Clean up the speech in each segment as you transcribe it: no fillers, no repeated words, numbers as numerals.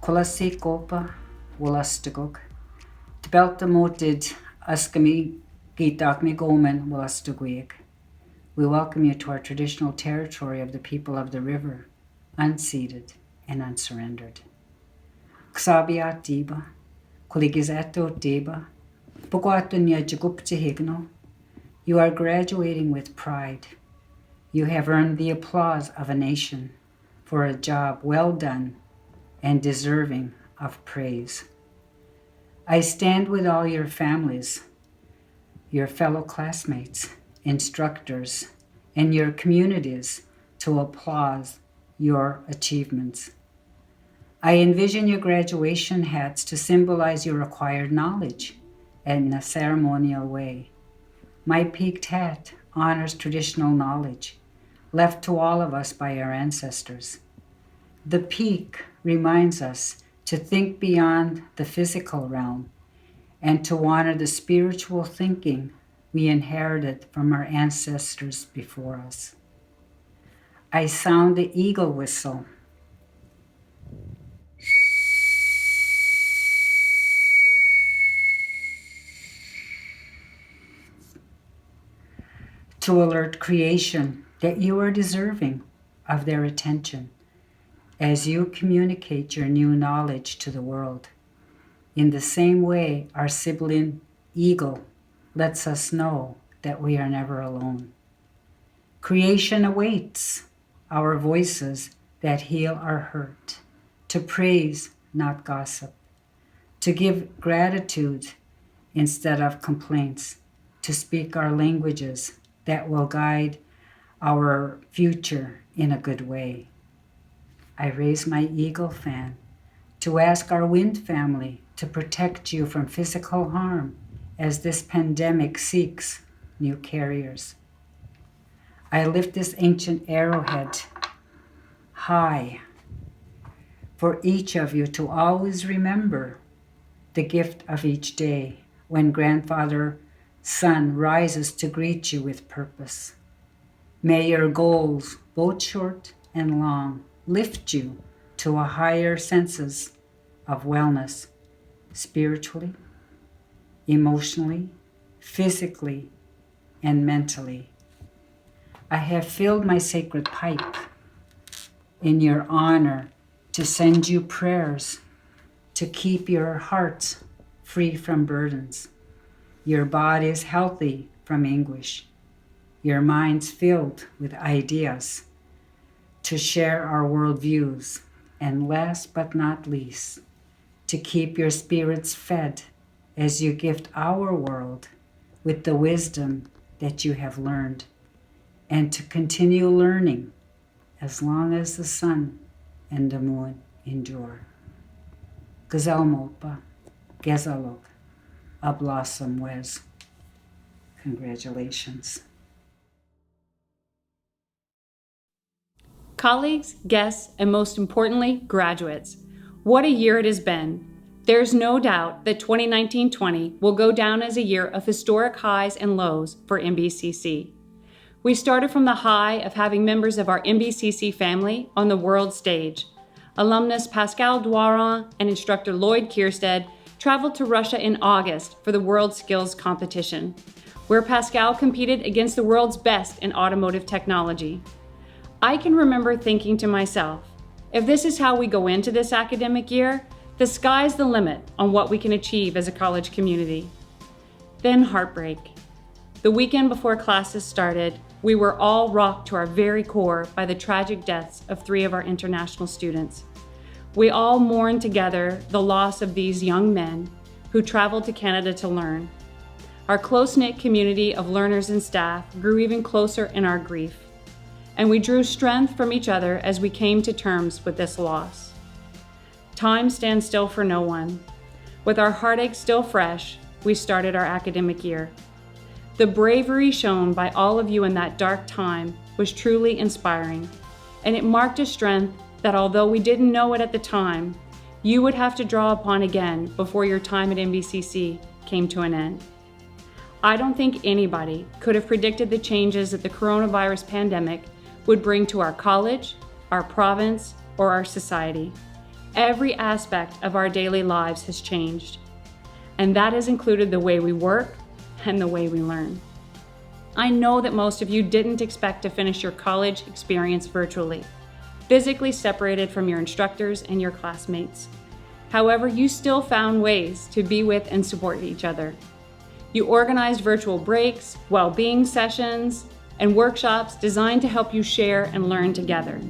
Kulasikopa, Wulastaguk, Tbeltamotid, Askami, Gitakmi Gomen, Wulastagwig. We welcome you to our traditional territory of the people of the river, unceded and unsurrendered. Ksabiat Diba, Kuligizato Diba, Pugwatunya Jaguptihigno. You are graduating with pride. You have earned the applause of a nation for a job well done and deserving of praise. I stand with all your families, your fellow classmates, instructors, and your communities to applaud your achievements. I envision your graduation hats to symbolize your acquired knowledge in a ceremonial way. My peaked hat honors traditional knowledge left to all of us by our ancestors. The peak reminds us to think beyond the physical realm and to honor the spiritual thinking we inherited from our ancestors before us. I sound the eagle whistle. To alert creation that you are deserving of their attention as you communicate your new knowledge to the world. In the same way, our sibling eagle lets us know that we are never alone. Creation awaits our voices that heal our hurt, to praise, not gossip, to give gratitude instead of complaints, to speak our languages that will guide our future in a good way. I raise my eagle fan to ask our wind family to protect you from physical harm as this pandemic seeks new carriers. I lift this ancient arrowhead high for each of you to always remember the gift of each day when grandfather sun rises to greet you with purpose. May your goals, both short and long, lift you to a higher senses of wellness, spiritually, emotionally, physically, and mentally. I have filled my sacred pipe in your honor to send you prayers to keep your hearts free from burdens, your bodies healthy from anguish, your minds filled with ideas to share our worldviews, and last but not least, to keep your spirits fed as you gift our world with the wisdom that you have learned, and to continue learning as long as the sun and the moon endure. Gazalmopa, Gezalok, a blossom wes. Congratulations. Colleagues, guests, and most importantly, graduates, what a year it has been. There's no doubt that 2019-20 will go down as a year of historic highs and lows for NBCC. We started from the high of having members of our NBCC family on the world stage. Alumnus Pascal Douaron and instructor Lloyd Kierstead traveled to Russia in August for the World Skills Competition, where Pascal competed against the world's best in automotive technology. I can remember thinking to myself, if this is how we go into this academic year, the sky's the limit on what we can achieve as a college community. Then heartbreak. The weekend before classes started, we were all rocked to our very core by the tragic deaths of 3 of our international students. We all mourned together the loss of these young men who traveled to Canada to learn. Our close-knit community of learners and staff grew even closer in our grief, and we drew strength from each other as we came to terms with this loss. Time stands still for no one. With our heartache still fresh, we started our academic year. The bravery shown by all of you in that dark time was truly inspiring, and it marked a strength that, although we didn't know it at the time, you would have to draw upon again before your time at NBCC came to an end. I don't think anybody could have predicted the changes that the coronavirus pandemic would bring to our college, our province, or our society. every aspect of our daily lives has changed. And that has included the way we work and the way we learn. I know that most of you didn't expect to finish your college experience virtually, physically separated from your instructors and your classmates. However, you still found ways to be with and support each other. You organized virtual breaks, well-being sessions, and workshops designed to help you share and learn together.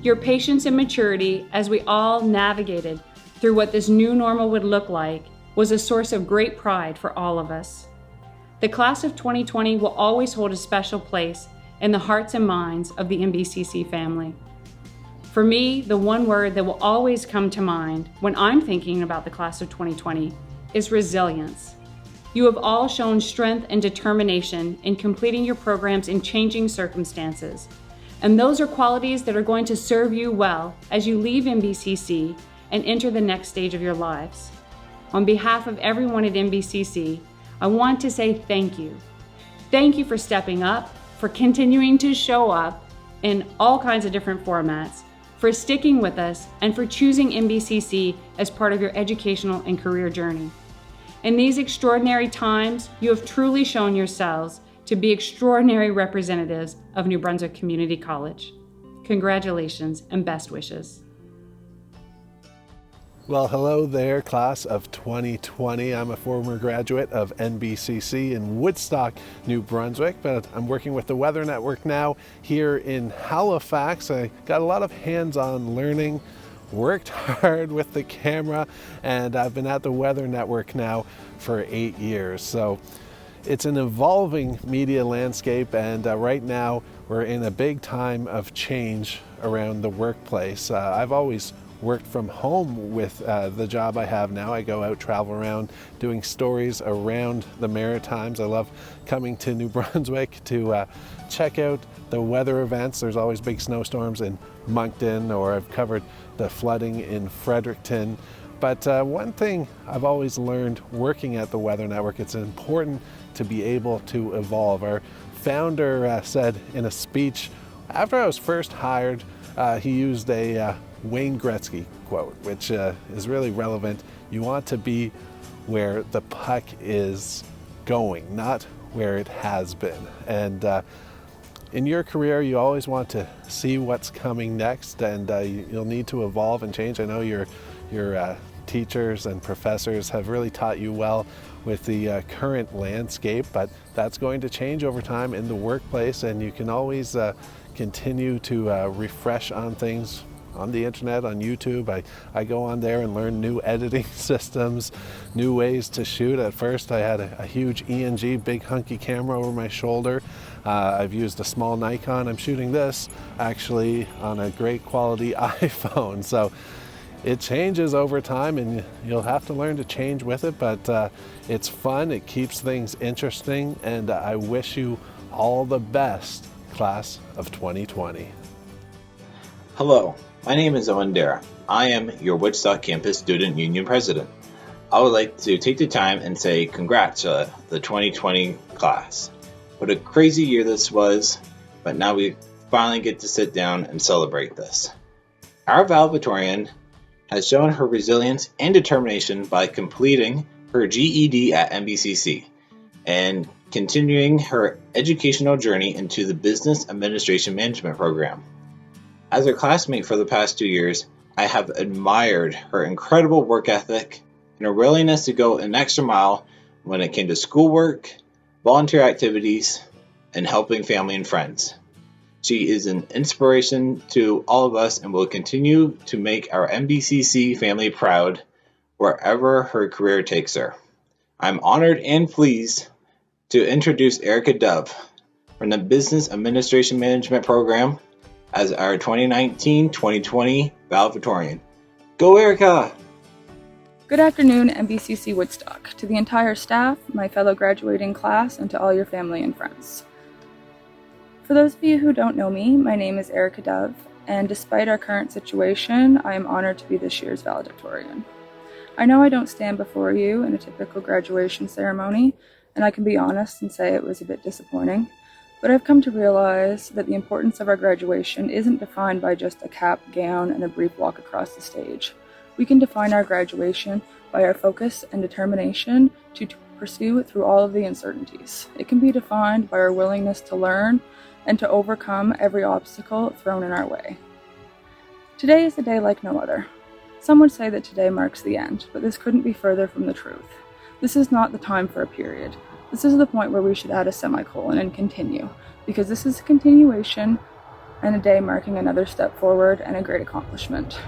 Your patience and maturity as we all navigated through what this new normal would look like was a source of great pride for all of us. The class of 2020 will always hold a special place in the hearts and minds of the NBCC family. For me, the one word that will always come to mind when I'm thinking about the class of 2020 is resilience. You have all shown strength and determination in completing your programs in changing circumstances. And those are qualities that are going to serve you well as you leave NBCC and enter the next stage of your lives. On behalf of everyone at NBCC, I want to say thank you. Thank you for stepping up, for continuing to show up in all kinds of different formats, for sticking with us, and for choosing NBCC as part of your educational and career journey. In these extraordinary times, you have truly shown yourselves to be extraordinary representatives of New Brunswick Community College. Congratulations and best wishes. Well, hello there, class of 2020. I'm a former graduate of NBCC in Woodstock, New Brunswick, but I'm working with the Weather Network now here in Halifax. I got a lot of hands-on learning, worked hard with the camera, and I've been at the Weather Network now for 8 years. So it's an evolving media landscape, and right now we're in a big time of change around the workplace. I've always worked from home with the job I have now. I go out, travel around, doing stories around the Maritimes. I love coming to New Brunswick to check out the weather events. There's always big snowstorms in Moncton, or I've covered the flooding in Fredericton. But one thing I've always learned working at the Weather Network, it's important to be able to evolve. Our founder said in a speech, after I was first hired, he used a Wayne Gretzky quote, which is really relevant. You want to be where the puck is going, not where it has been. And in your career, you always want to see what's coming next, and you'll need to evolve and change. I know your teachers and professors have really taught you well with the current landscape, but that's going to change over time in the workplace, and you can always continue to refresh on things on the internet, on YouTube. I go on there and learn new editing systems, new ways to shoot. At first I had a huge ENG, big hunky camera over my shoulder. I've used a small Nikon. I'm shooting this actually on a great quality iPhone. So it changes over time, and you'll have to learn to change with it, but it's fun, it keeps things interesting, and I wish you all the best, class of 2020. Hello, my name is Owen Dara. I am your Woodstock Campus Student Union President. I would like to take the time and say congrats to the 2020 class. What a crazy year this was, but now we finally get to sit down and celebrate this. Our valedictorian has shown her resilience and determination by completing her GED at NBCC and continuing her educational journey into the Business Administration Management program. As her classmate for the past 2 years, I have admired her incredible work ethic and her willingness to go an extra mile when it came to schoolwork, volunteer activities, and helping family and friends. She is an inspiration to all of us and will continue to make our NBCC family proud wherever her career takes her. I'm honored and pleased to introduce Erica Dove from the Business Administration Management program as our 2019-2020 valedictorian. Go Erica! Good afternoon, NBCC Woodstock, to the entire staff, my fellow graduating class, and to all your family and friends. For those of you who don't know me, my name is Erica Dove, and despite our current situation, I am honored to be this year's valedictorian. I know I don't stand before you in a typical graduation ceremony, and I can be honest and say it was a bit disappointing. But I've come to realize that the importance of our graduation isn't defined by just a cap, gown, and a brief walk across the stage. We can define our graduation by our focus and determination to pursue it through all of the uncertainties. It can be defined by our willingness to learn and to overcome every obstacle thrown in our way. Today is a day like no other. Some would say that today marks the end, but this couldn't be further from the truth. This is not the time for a period. This is the point where we should add a semicolon and continue, because this is a continuation and a day marking another step forward and a great accomplishment.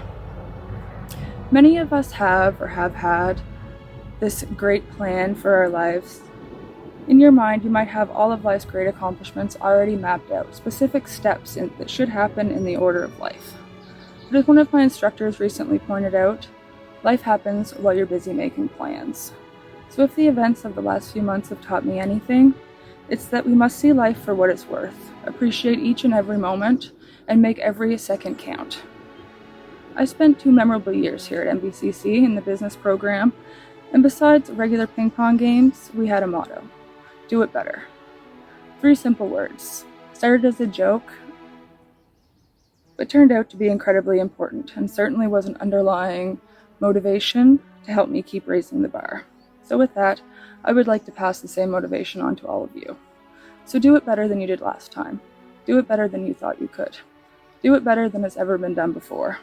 Many of us have or have had this great plan for our lives. In your mind, you might have all of life's great accomplishments already mapped out, specific steps that should happen in the order of life. But as one of my instructors recently pointed out, life happens while you're busy making plans. So if the events of the last few months have taught me anything, it's that we must see life for what it's worth, appreciate each and every moment, and make every second count. I spent 2 memorable years here at NBCC in the business program, and besides regular ping pong games, we had a motto: do it better. 3 simple words, started as a joke, but turned out to be incredibly important, and certainly was an underlying motivation to help me keep raising the bar. So with that, I would like to pass the same motivation on to all of you. So do it better than you did last time. Do it better than you thought you could. Do it better than has ever been done before.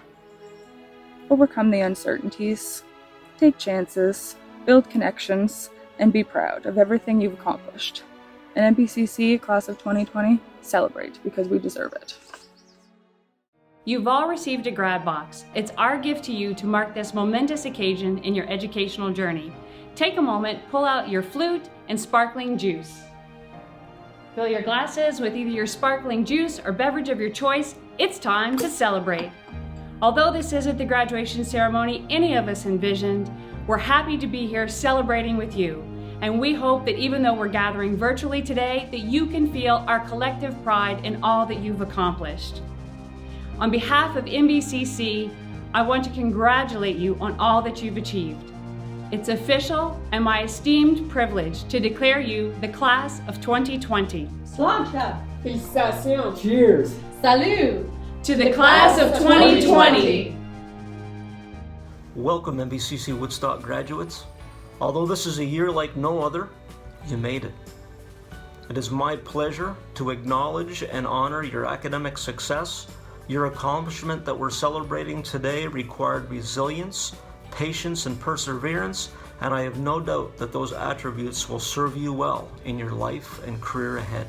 Overcome the uncertainties, take chances, build connections, and be proud of everything you've accomplished. And NBCC Class of 2020, celebrate, because we deserve it. You've all received a grad box. It's our gift to you to mark this momentous occasion in your educational journey. Take a moment, pull out your flute and sparkling juice. Fill your glasses with either your sparkling juice or beverage of your choice. It's time to celebrate. Although this isn't the graduation ceremony any of us envisioned, we're happy to be here celebrating with you. And we hope that even though we're gathering virtually today, that you can feel our collective pride in all that you've accomplished. On behalf of NBCC, I want to congratulate you on all that you've achieved. It's official and my esteemed privilege to declare you the Class of 2020. Sláinte! Félicitations! Cheers! Salut! To the Class of 2020! Welcome, NBCC Woodstock graduates. Although this is a year like no other, you made it. It is my pleasure to acknowledge and honor your academic success. Your accomplishment that we're celebrating today required resilience, patience, and perseverance, and I have no doubt that those attributes will serve you well in your life and career ahead.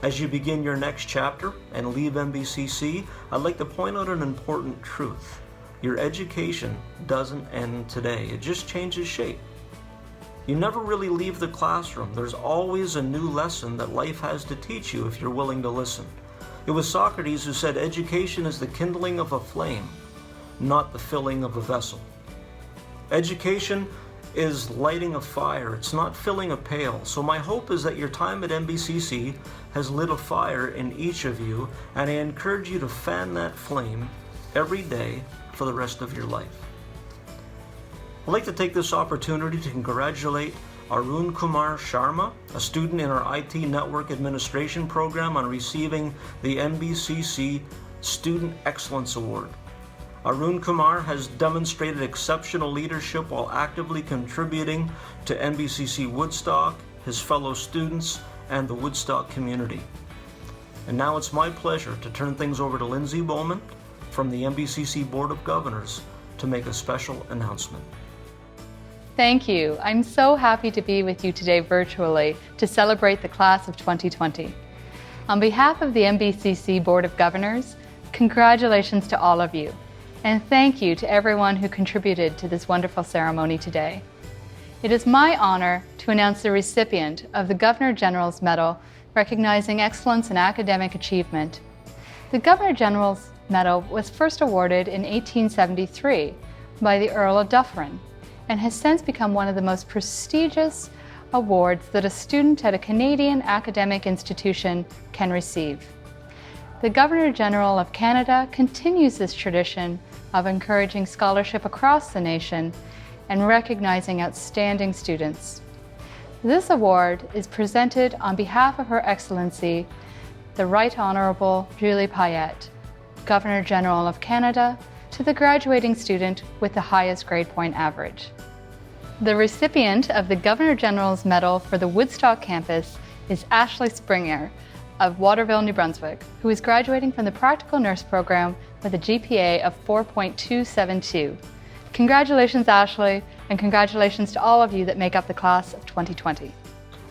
As you begin your next chapter and leave NBCC, I'd like to point out an important truth. Your education doesn't end today, it just changes shape. You never really leave the classroom. There's always a new lesson that life has to teach you if you're willing to listen. It was Socrates who said education is the kindling of a flame, not the filling of a vessel. Education is lighting a fire, it's not filling a pail. So my hope is that your time at NBCC has lit a fire in each of you, and I encourage you to fan that flame every day for the rest of your life. I'd like to take this opportunity to congratulate Arun Kumar Sharma, a student in our IT Network Administration program, on receiving the NBCC Student Excellence Award. Arun Kumar has demonstrated exceptional leadership while actively contributing to NBCC Woodstock, his fellow students, and the Woodstock community. And now it's my pleasure to turn things over to Lindsay Bowman from the NBCC Board of Governors to make a special announcement. Thank you. I'm so happy to be with you today virtually to celebrate the Class of 2020. On behalf of the NBCC Board of Governors, congratulations to all of you, and thank you to everyone who contributed to this wonderful ceremony today. It is my honor to announce the recipient of the Governor General's Medal recognizing excellence in academic achievement. The Governor General's Medal was first awarded in 1873 by the Earl of Dufferin, and has since become one of the most prestigious awards that a student at a Canadian academic institution can receive. The Governor-General of Canada continues this tradition of encouraging scholarship across the nation and recognizing outstanding students. This award is presented on behalf of Her Excellency, the Right Honourable Julie Payette, Governor General of Canada, to the graduating student with the highest grade point average. The recipient of the Governor General's Medal for the Woodstock campus is Ashley Springer of Waterville, New Brunswick, who is graduating from the Practical Nurse program with a GPA of 4.272. Congratulations, Ashley, and congratulations to all of you that make up the class of 2020.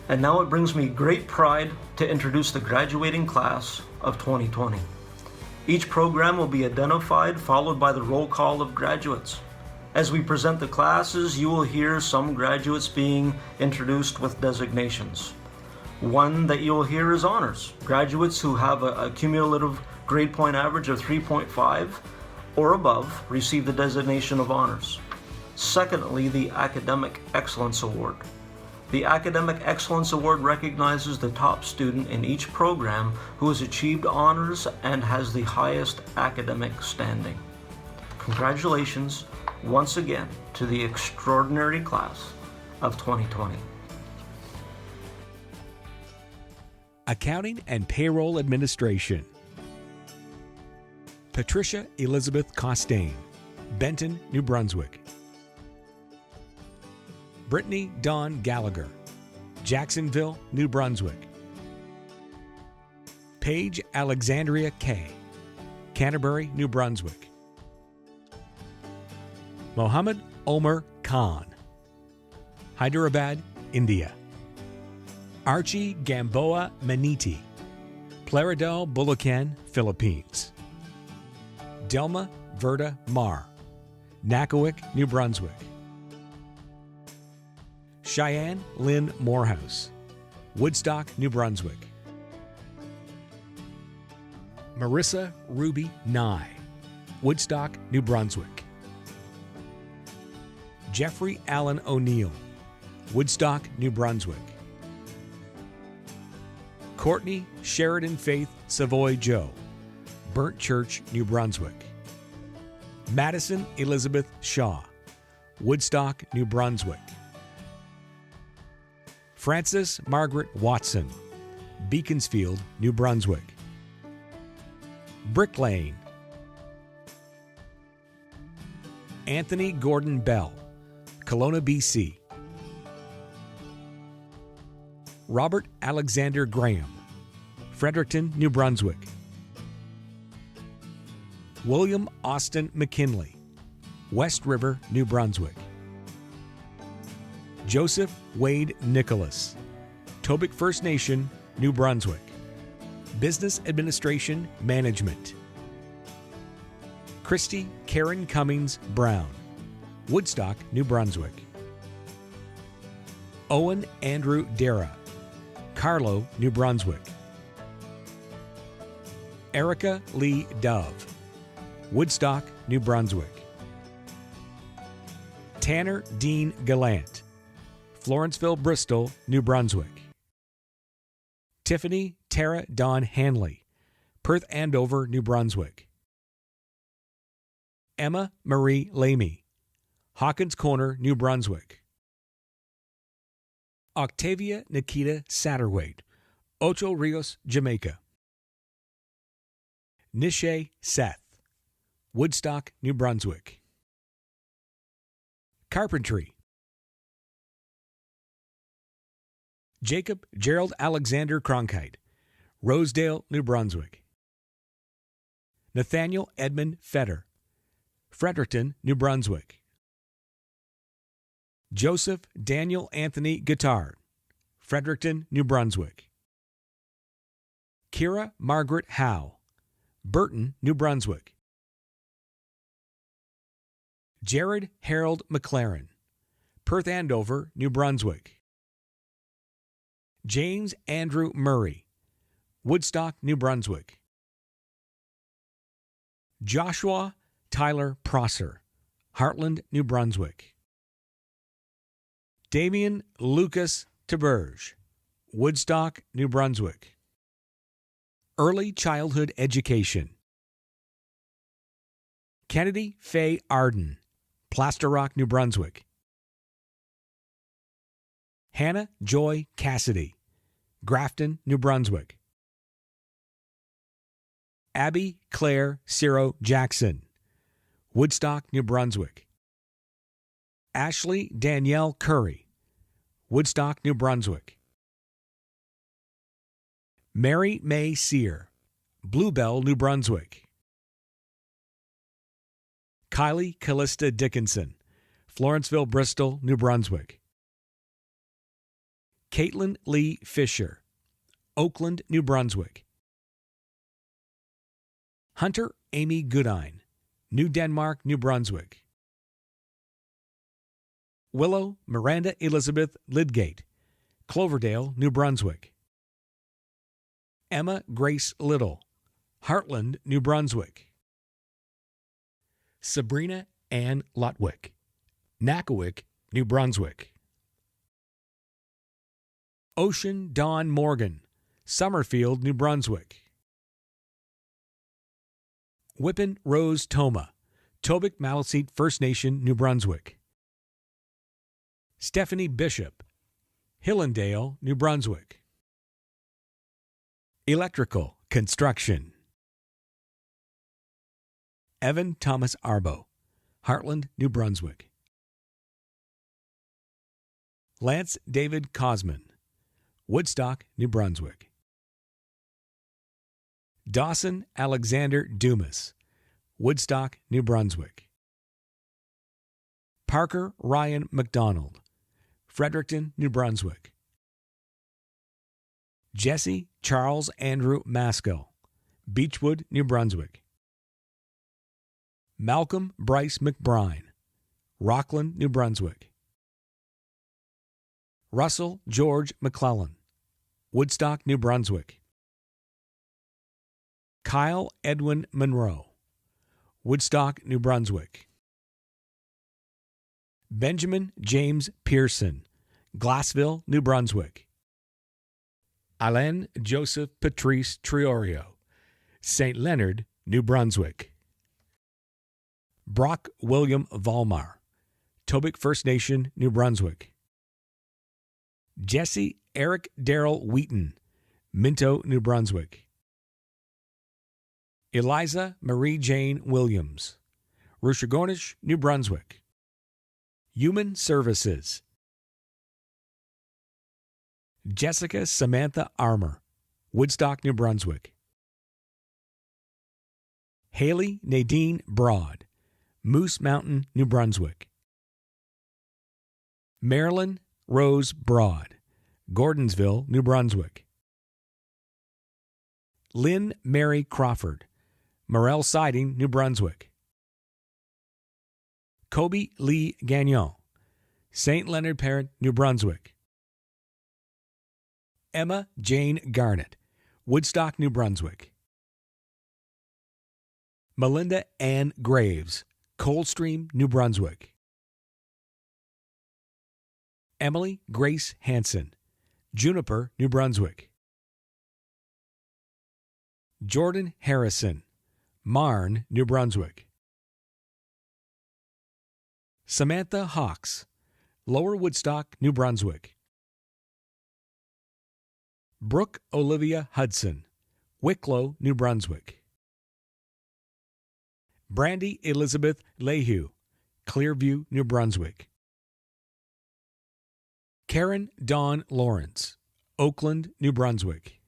And now it brings me great pride to introduce the graduating class of 2020. Each program will be identified, followed by the roll call of graduates. As we present the classes, you will hear some graduates being introduced with designations. One that you'll hear is honors. Graduates who have a cumulative grade point average of 3.5 or above receive the designation of honors. Secondly, the Academic Excellence Award. The Academic Excellence Award recognizes the top student in each program who has achieved honors and has the highest academic standing. Congratulations once again to the extraordinary class of 2020. Accounting and Payroll Administration. Patricia Elizabeth Costain, Benton, New Brunswick. Brittany Dawn Gallagher, Jacksonville, New Brunswick. Paige Alexandria Kay, Canterbury, New Brunswick. Mohammed Omer Khan, Hyderabad, India. Archie Gamboa Maniti, Plaridel, Bulacan, Philippines. Delma Verda Mar, Nakawik, New Brunswick. Cheyenne Lynn Morehouse, Woodstock, New Brunswick. Marissa Ruby Nye, Woodstock, New Brunswick. Jeffrey Allen O'Neill, Woodstock, New Brunswick. Courtney Sheridan Faith Savoy Joe, Burnt Church, New Brunswick. Madison Elizabeth Shaw, Woodstock, New Brunswick. Frances Margaret Watson, Beaconsfield, New Brunswick. Brick Lane. Anthony Gordon Bell, Kelowna, BC. Robert Alexander Graham, Fredericton, New Brunswick. William Austin McKinley, West River, New Brunswick. Joseph Wade Nicholas, Tobic First Nation, New Brunswick. Business Administration Management. Christy Karen Cummings Brown, Woodstock, New Brunswick. Owen Andrew Dara, Carlow, New Brunswick. Erica Lee Dove, Woodstock, New Brunswick. Tanner Dean Gallant, Florenceville, Bristol, New Brunswick. Tiffany Tara Dawn Hanley, Perth Andover, New Brunswick. Emma Marie Lamy, Hawkins Corner, New Brunswick. Octavia Nikita Satterwhite, Ocho Rios, Jamaica. Nishay Seth, Woodstock, New Brunswick. Carpentry. Jacob Gerald Alexander Cronkite, Rosedale, New Brunswick. Nathaniel Edmund Fetter, Fredericton, New Brunswick. Joseph Daniel Anthony Guittard, Fredericton, New Brunswick. Kira Margaret Howe, Burton, New Brunswick. Jared Harold McLaren, Perth Andover, New Brunswick. James Andrew Murray, Woodstock, New Brunswick. Joshua Tyler Prosser, Heartland, New Brunswick. Damian Lucas Taberge, Woodstock, New Brunswick. Early Childhood Education. Kennedy Faye Arden, Plaster Rock, New Brunswick. Hannah Joy Cassidy, Grafton, New Brunswick. Abby Claire Ciro Jackson, Woodstock, New Brunswick. Ashley Danielle Curry, Woodstock, New Brunswick. Mary May Sear, Bluebell, New Brunswick. Kylie Callista Dickinson, Florenceville, Bristol, New Brunswick. Caitlin Lee Fisher, Oakland, New Brunswick. Hunter Amy Goodine, New Denmark, New Brunswick. Willow Miranda Elizabeth Lidgate, Cloverdale, New Brunswick. Emma Grace Little, Heartland, New Brunswick. Sabrina Ann Lutwick, Nakawik, New Brunswick. Ocean Dawn Morgan, Summerfield, New Brunswick. Whippen Rose Toma, Tobic Maliseet First Nation, New Brunswick. Stephanie Bishop, Hillendale, New Brunswick. Electrical Construction. Evan Thomas Arbo, Heartland, New Brunswick. Lance David Cosman, Woodstock, New Brunswick. Dawson Alexander Dumas, Woodstock, New Brunswick. Parker Ryan McDonald, Fredericton, New Brunswick. Jesse Charles Andrew Maskell, Beechwood, New Brunswick. Malcolm Bryce McBride, Rockland, New Brunswick. Russell George McClellan, Woodstock, New Brunswick. Kyle Edwin Monroe, Woodstock, New Brunswick. Benjamin James Pearson, Glassville, New Brunswick. Alain Joseph Patrice Triorio, St. Leonard, New Brunswick. Brock William Valmar, Tobic First Nation, New Brunswick. Jesse Eric Darrell Wheaton, Minto, New Brunswick. Eliza Marie Jane Williams, Rushagornish, New Brunswick. Human Services. Jessica Samantha Armour, Woodstock, New Brunswick. Haley Nadine Broad, Moose Mountain, New Brunswick. Marilyn Rose Broad, Gordonsville, New Brunswick. Lynn Mary Crawford, Morel Siding, New Brunswick. Kobe Lee Gagnon, St. Leonard Parent, New Brunswick. Emma Jane Garnett, Woodstock, New Brunswick. Melinda Ann Graves, Coldstream, New Brunswick. Emily Grace Hanson, Juniper, New Brunswick. Jordan Harrison, Marne, New Brunswick. Samantha Hawks, Lower Woodstock, New Brunswick. Brooke Olivia Hudson, Wicklow, New Brunswick. Brandy Elizabeth Lehue, Clearview, New Brunswick. Karen Dawn Lawrence, Oakland, New Brunswick.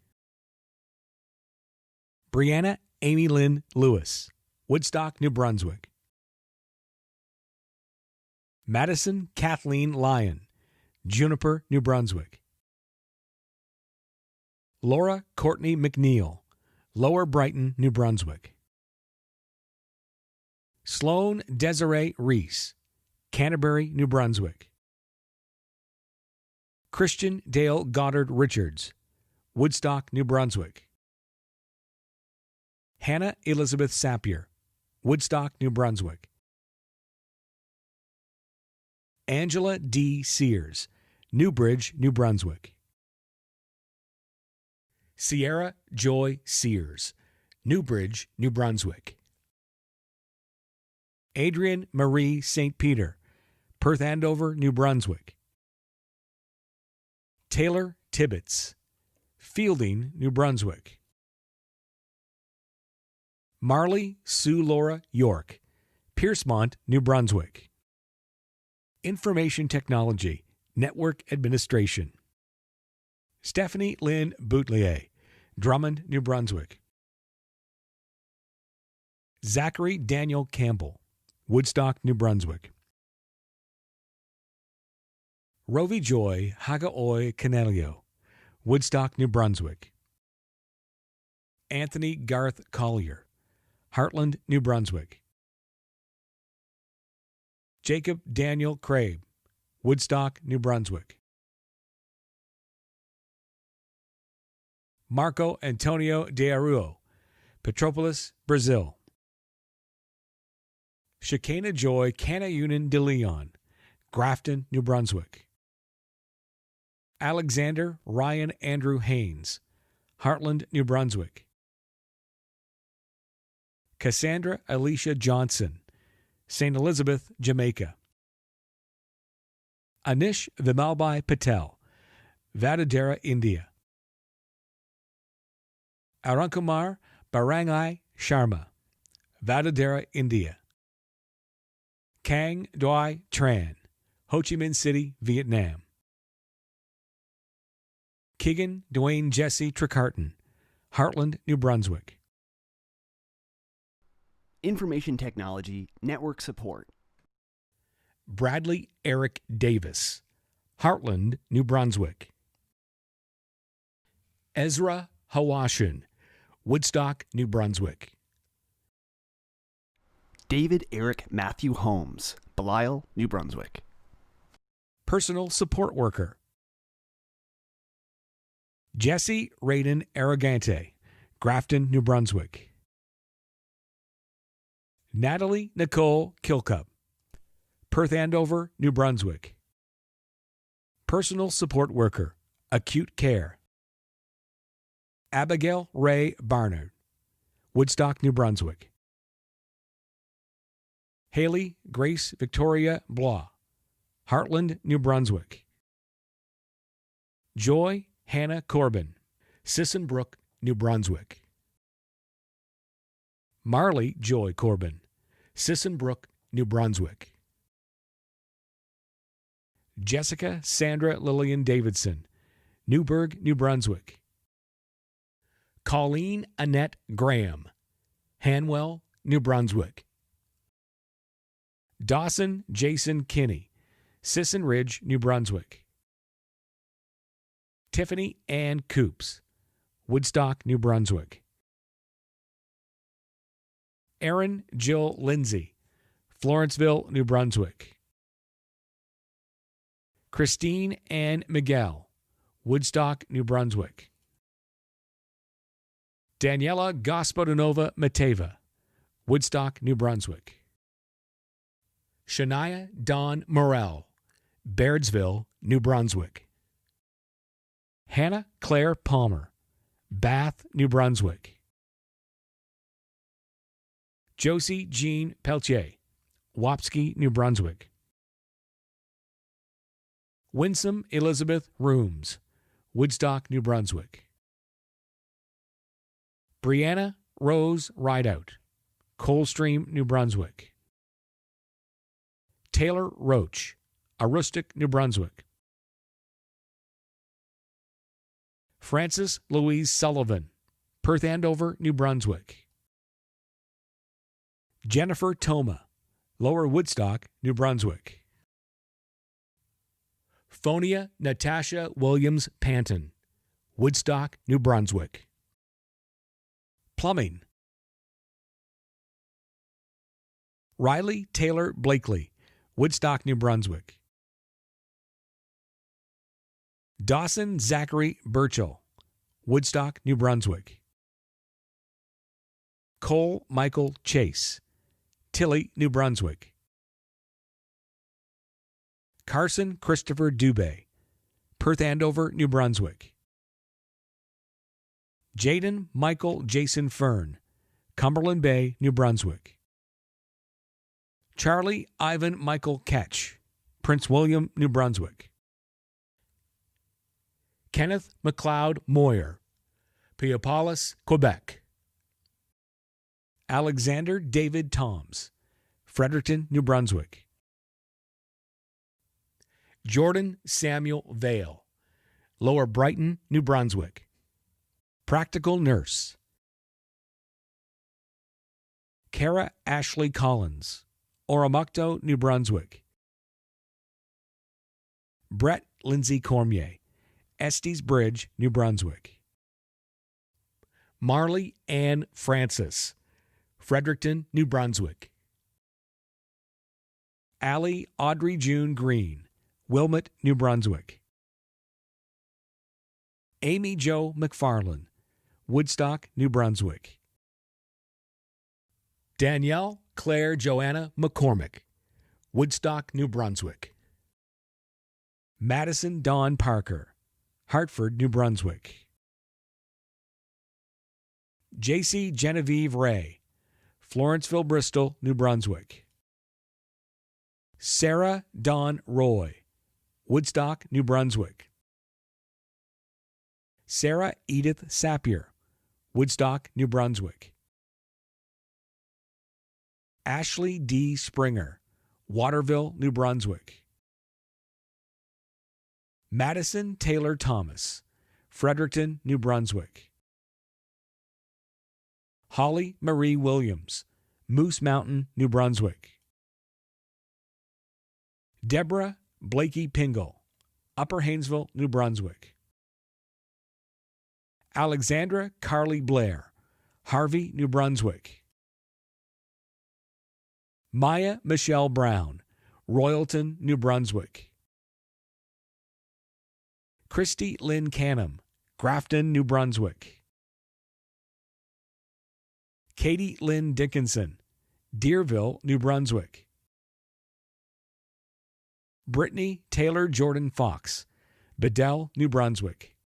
Brianna Amy Lynn Lewis, Woodstock, New Brunswick. Madison Kathleen Lyon, Juniper, New Brunswick. Laura Courtney McNeil, Lower Brighton, New Brunswick. Sloan Desiree Reese, Canterbury, New Brunswick. Christian Dale Goddard Richards, Woodstock, New Brunswick. Hannah Elizabeth Sapir, Woodstock, New Brunswick. Angela D. Sears, Newbridge, New Brunswick. Sierra Joy Sears, Newbridge, New Brunswick. Adrian Marie St. Peter, Perth Andover, New Brunswick. Taylor Tibbetts, Fielding, New Brunswick. Marley Sue Laura York, Piercemont, New Brunswick. Information Technology, Network Administration. Stephanie Lynn Boutelier, Drummond, New Brunswick. Zachary Daniel Campbell, Woodstock, New Brunswick. Rovi Joy Hagaoi Canelio, Woodstock, New Brunswick. Anthony Garth Collier, Heartland, New Brunswick. Jacob Daniel Crabe, Woodstock, New Brunswick. Marco Antonio de Aruo, Petropolis, Brazil. Shekinah Joy Canayunan de Leon, Grafton, New Brunswick. Alexander Ryan Andrew Haynes, Heartland, New Brunswick. Cassandra Alicia Johnson, St. Elizabeth, Jamaica. Anish Vimalbai Patel, Vadodara, India. Arunkumar Barangai Sharma, Vadodara, India. Kang Doi Tran, Ho Chi Minh City, Vietnam. Keegan Dwayne Jesse Tricarton, Heartland, New Brunswick. Information Technology, Network Support. Bradley Eric Davis, Heartland, New Brunswick. Ezra Hawashin, Woodstock, New Brunswick. David Eric Matthew Holmes, Belial, New Brunswick. Personal Support Worker. Jesse Raiden Arrogante, Grafton, New Brunswick. Natalie Nicole Kilcup, Perth Andover, New Brunswick. Personal Support Worker, Acute Care. Abigail Ray Barnard, Woodstock, New Brunswick. Haley Grace Victoria Blois, Heartland, New Brunswick. Joy Hannah Corbin, Sissenbrook, New Brunswick. Marley Joy Corbin, Sissenbrook, New Brunswick. Jessica Sandra Lillian Davidson, Newburgh, New Brunswick. Colleen Annette Graham, Hanwell, New Brunswick. Dawson Jason Kinney, Sisson Ridge, New Brunswick. Tiffany Ann Coops, Woodstock, New Brunswick. Erin Jill Lindsay, Florenceville, New Brunswick. Christine Ann Miguel, Woodstock, New Brunswick. Daniela Gospodinova Mateva, Woodstock, New Brunswick. Shania Dawn Morell, Bairdsville, New Brunswick. Hannah Claire Palmer, Bath, New Brunswick. Josie Jean Peltier, Wapski, New Brunswick. Winsome Elizabeth Rooms, Woodstock, New Brunswick. Brianna Rose Rideout, Coldstream, New Brunswick. Taylor Roach, Aroostook, New Brunswick. Frances Louise Sullivan, Perth Andover, New Brunswick. Jennifer Toma, Lower Woodstock, New Brunswick. Phonia Natasha Williams Panton, Woodstock, New Brunswick. Plumbing. Riley Taylor Blakely, Woodstock, New Brunswick. Dawson Zachary Burchell, Woodstock, New Brunswick. Cole Michael Chase, Tilly, New Brunswick. Carson Christopher Dubé, Perth Andover, New Brunswick. Jaden Michael Jason Fern, Cumberland Bay, New Brunswick. Charlie Ivan Michael Ketch, Prince William, New Brunswick. Kenneth McLeod Moyer, Piopolis, Quebec. Alexander David Toms, Fredericton, New Brunswick. Jordan Samuel Vale, Lower Brighton, New Brunswick. Practical Nurse. Kara Ashley Collins, Oromocto, New Brunswick. Brett Lindsay Cormier, Estes Bridge, New Brunswick. Marley Ann Francis, Fredericton, New Brunswick. Allie Audrey June Green, Wilmot, New Brunswick. Amy Jo McFarlane, Woodstock, New Brunswick. Danielle Claire Joanna McCormick, Woodstock, New Brunswick. Madison Dawn Parker, Hartford, New Brunswick. J.C. Genevieve Ray, Florenceville, Bristol, New Brunswick. Sarah Dawn Roy, Woodstock, New Brunswick. Sarah Edith Sapir, Woodstock, New Brunswick. Ashley D. Springer, Waterville, New Brunswick. Madison Taylor Thomas, Fredericton, New Brunswick. Holly Marie Williams, Moose Mountain, New Brunswick. Deborah Blakey Pingle, Upper Haynesville, New Brunswick. Alexandra Carly Blair, Harvey, New Brunswick. Maya Michelle Brown, Royalton, New Brunswick. Christy Lynn Canham, Grafton, New Brunswick. Katie Lynn Dickinson, Deerville, New Brunswick. Brittany Taylor Jordan Fox, Bedell, New Brunswick.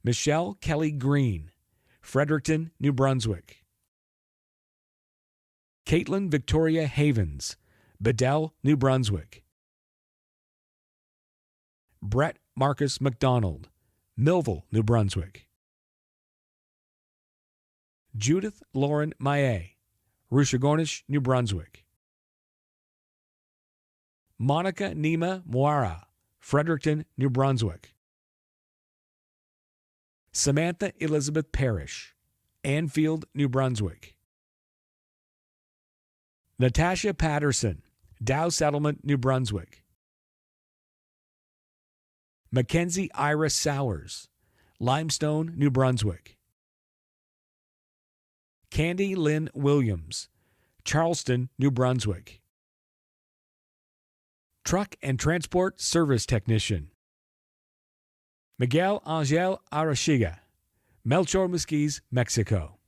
Michelle Kelly Green, Fredericton, New Brunswick. Caitlin Victoria Havens, Bedell, New Brunswick. Brett Marcus McDonald, Millville, New Brunswick. Judith Lauren Maillet, Rushagornish, New Brunswick. Monica Nima Moara, Fredericton, New Brunswick. Samantha Elizabeth Parrish, Anfield, New Brunswick. Natasha Patterson, Dow Settlement, New Brunswick. Mackenzie Iris Sowers, Limestone, New Brunswick. Candy Lynn Williams, Charleston, New Brunswick. Truck and Transport Service Technician. Miguel Angel Arashiga, Melchor Mesquiz, Mexico.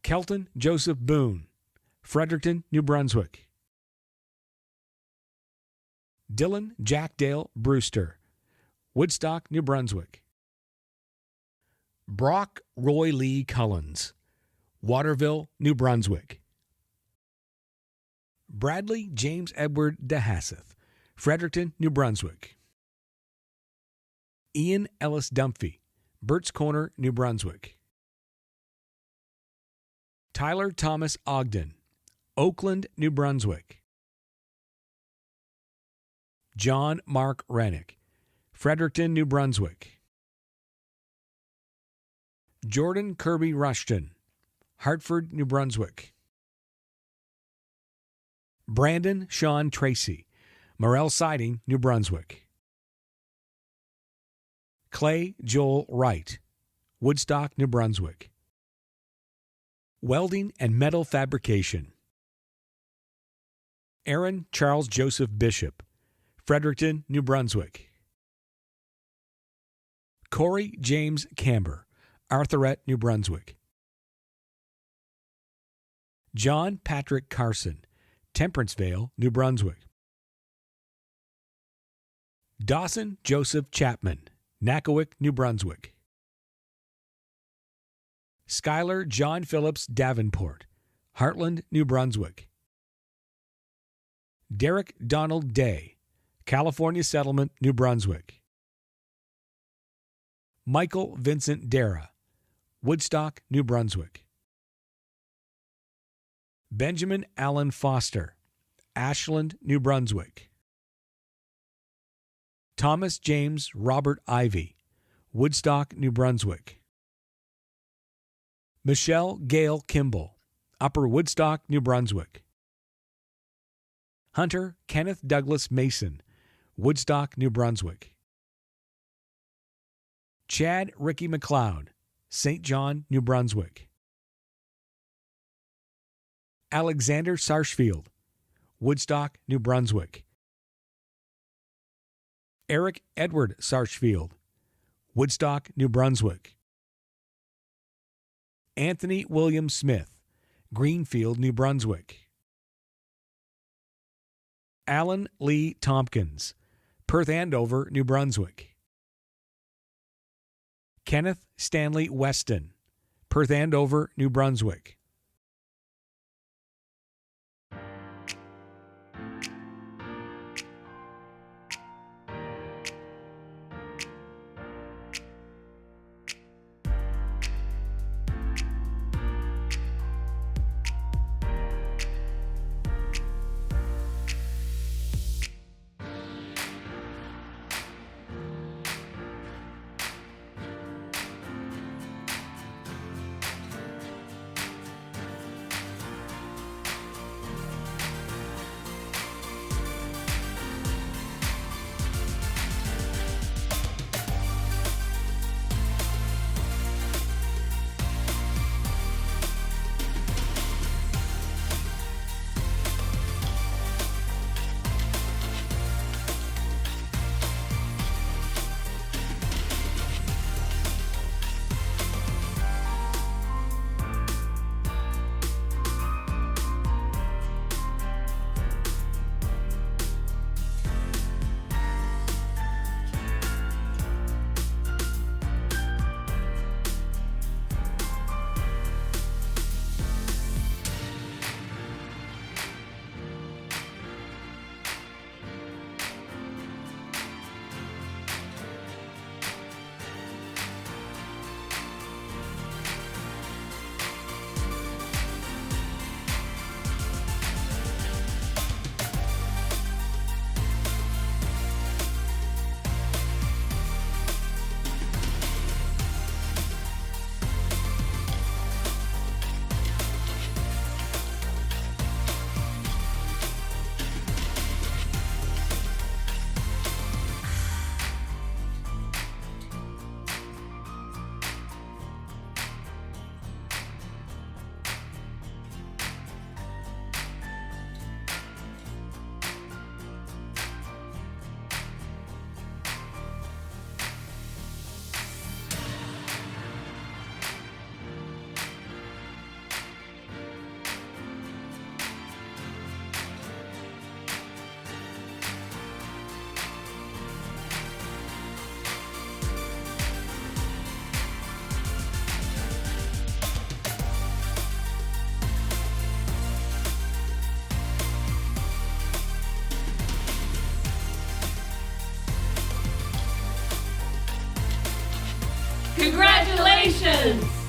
Kelton Joseph Boone, Fredericton, New Brunswick. Dylan Jackdale Brewster, Woodstock, New Brunswick. Brock Roy Lee Cullens, Waterville, New Brunswick. Bradley James Edward DeHasseth, Fredericton, New Brunswick. Ian Ellis Dumphy, Burt's Corner, New Brunswick. Tyler Thomas Ogden, Oakland, New Brunswick. John Mark Rennick, Fredericton, New Brunswick. Jordan Kirby Rushton, Hartford, New Brunswick. Brandon Sean Tracy, Morel Siding, New Brunswick. Clay Joel Wright, Woodstock, New Brunswick. Welding and Metal Fabrication. Aaron Charles Joseph Bishop, Fredericton, New Brunswick. Corey James Camber, Arthurette, New Brunswick. John Patrick Carson, Temperancevale, New Brunswick. Dawson Joseph Chapman, Nakawik, New Brunswick. Skylar John Phillips Davenport, Heartland, New Brunswick. Derek Donald Day, California Settlement, New Brunswick. Michael Vincent Dara, Woodstock, New Brunswick. Benjamin Allen Foster, Ashland, New Brunswick. Thomas James Robert Ivy, Woodstock, New Brunswick. Michelle Gail Kimball, Upper Woodstock, New Brunswick. Hunter Kenneth Douglas Mason, Woodstock, New Brunswick. Chad Ricky McLeod, St. John, New Brunswick. Alexander Sarshfield, Woodstock, New Brunswick. Eric Edward Sarshfield, Woodstock, New Brunswick. Anthony William Smith, Greenfield, New Brunswick. Alan Lee Tompkins, Perth Andover, New Brunswick. Kenneth Stanley Weston, Perth Andover, New Brunswick. Congratulations!